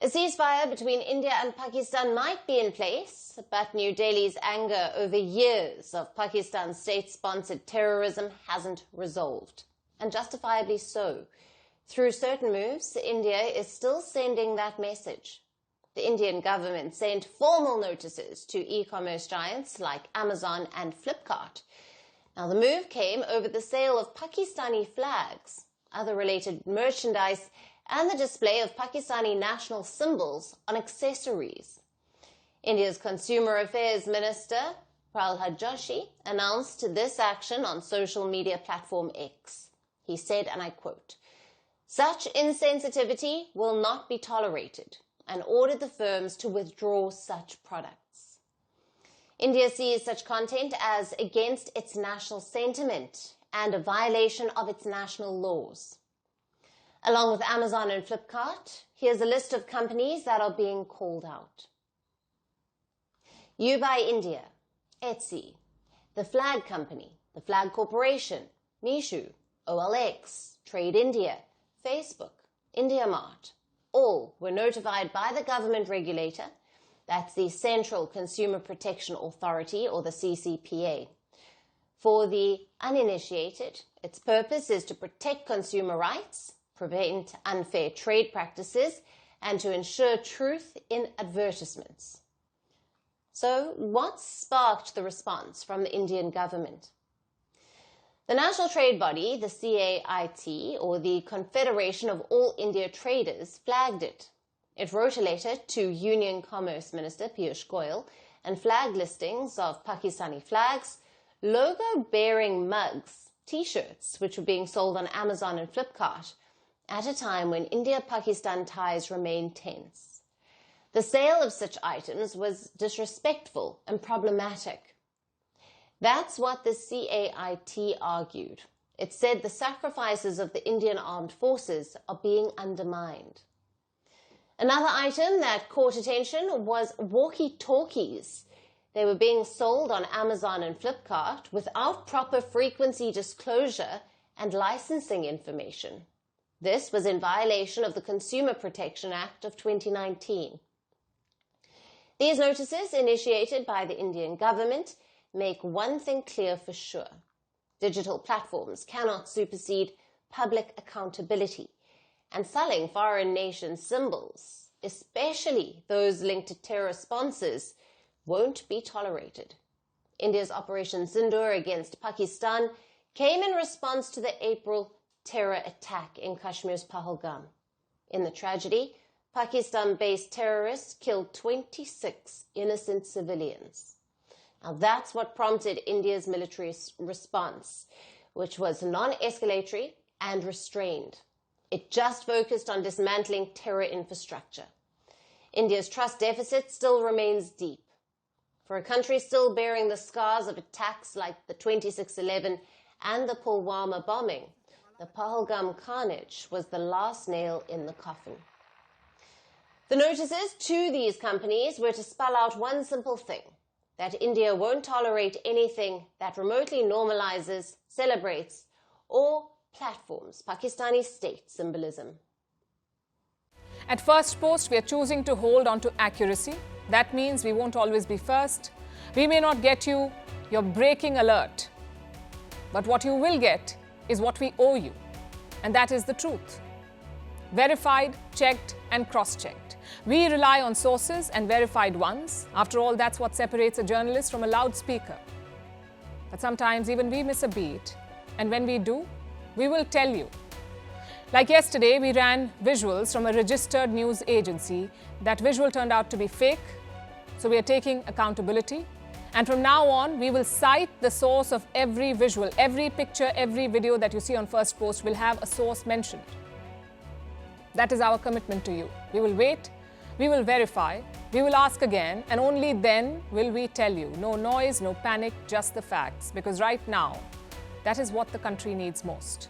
ceasefire between India and Pakistan might be in place, but New Delhi's anger over years of Pakistan's state-sponsored terrorism hasn't resolved, and justifiably so. Through certain moves, India is still sending that message. The Indian government sent formal notices to e-commerce giants like Amazon and Flipkart. Now, the move came over the sale of Pakistani flags, other related merchandise, and the display of Pakistani national symbols on accessories. India's Consumer Affairs Minister, Pahalgam, announced this action on social media platform X. He said, and I quote, "Such insensitivity will not be tolerated," and ordered the firms to withdraw such products. India sees such content as against its national sentiment and a violation of its national laws. Along with Amazon and Flipkart, here's a list of companies that are being called out. You Buy India, Etsy, The Flag Company, The Flag Corporation, Meesho, OLX, Trade India, Facebook, IndiaMart. All were notified by the government regulator, that's the Central Consumer Protection Authority, or the CCPA. For the uninitiated, its purpose is to protect consumer rights, prevent unfair trade practices, and to ensure truth in advertisements. So, what sparked the response from the Indian government? The national trade body, the CAIT, or the Confederation of All India Traders, flagged it. It wrote a letter to Union Commerce Minister Piyush Goyal and flagged listings of Pakistani flags, logo-bearing mugs, T-shirts, which were being sold on Amazon and Flipkart, at a time when India-Pakistan ties remain tense. The sale of such items was disrespectful and problematic. That's what the CAIT argued. It said the sacrifices of the Indian armed forces are being undermined. Another item that caught attention was walkie-talkies. They were being sold on Amazon and Flipkart without proper frequency disclosure and licensing information. This was in violation of the Consumer Protection Act of 2019. These notices, initiated by the Indian government, make one thing clear for sure. Digital platforms cannot supersede public accountability, and selling foreign nation symbols, especially those linked to terror sponsors, won't be tolerated. India's Operation Sindoor against Pakistan came in response to the April terror attack in Kashmir's Pahalgam. In the tragedy, Pakistan-based terrorists killed 26 innocent civilians. Now that's what prompted India's military response, which was non-escalatory and restrained. It just focused on dismantling terror infrastructure. India's trust deficit still remains deep. For a country still bearing the scars of attacks like the 26/11 and the Pulwama bombing, the Pahalgam carnage was the last nail in the coffin. The notices to these companies were to spell out one simple thing, that India won't tolerate anything that remotely normalizes, celebrates, or platforms Pakistani state symbolism. At Firstpost, we are choosing to hold on to accuracy. That means we won't always be first. We may not get you your breaking alert. But what you will get is what we owe you. And that is the truth. Verified, checked, and cross-checked. We rely on sources and verified ones. After all, that's what separates a journalist from a loudspeaker. But sometimes even we miss a beat. And when we do, we will tell you. Like yesterday, we ran visuals from a registered news agency. That visual turned out to be fake. So we are taking accountability. And from now on, we will cite the source of every visual. Every picture, every video that you see on Firstpost will have a source mentioned. That is our commitment to you. We will wait, we will verify, we will ask again, and only then will we tell you. No noise, no panic, just the facts. Because right now, that is what the country needs most.